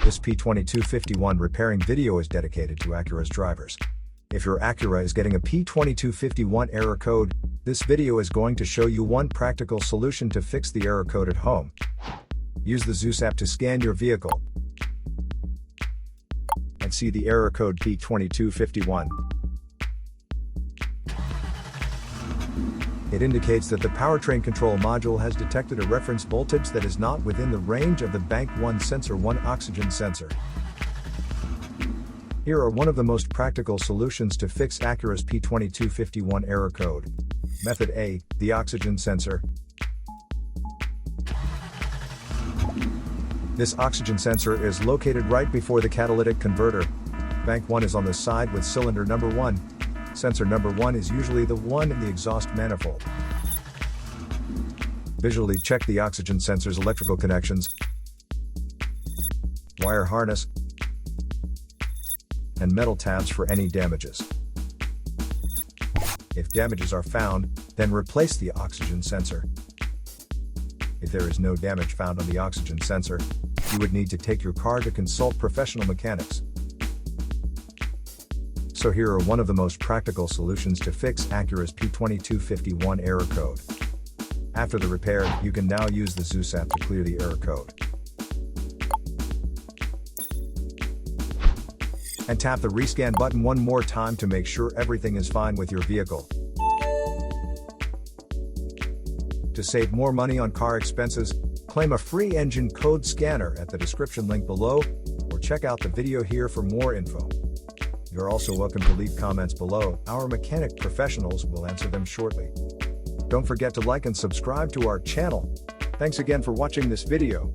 This P2251 repairing video is dedicated to Acura's drivers. If your Acura is getting a P2251 error code, this video is going to show you one practical solution to fix the error code at home. Use the Zeus app to scan your vehicle and see the error code P2251. It indicates that the powertrain control module has detected a reference voltage that is not within the range of the Bank 1 sensor 1 oxygen sensor. Here are one of the most practical solutions to fix Acura's P2251 error code. Method A, the oxygen sensor. This oxygen sensor is located right before the catalytic converter. Bank 1 is on the side with cylinder number 1. Sensor number 1 is usually the one in the exhaust manifold. Visually check the oxygen sensor's electrical connections, wire harness, and metal tabs for any damages. If damages are found, then replace the oxygen sensor. If there is no damage found on the oxygen sensor, you would need to take your car to consult professional mechanics. So here are one of the most practical solutions to fix Acura's P2251 error code. After the repair, you can now use the Zeus app to clear the error code. And tap the rescan button one more time to make sure everything is fine with your vehicle. To save more money on car expenses, claim a free engine code scanner at the description link below, or check out the video here for more info. You're also welcome to leave comments below. Our mechanic professionals will answer them shortly. Don't forget to like and subscribe to our channel. Thanks again for watching this video.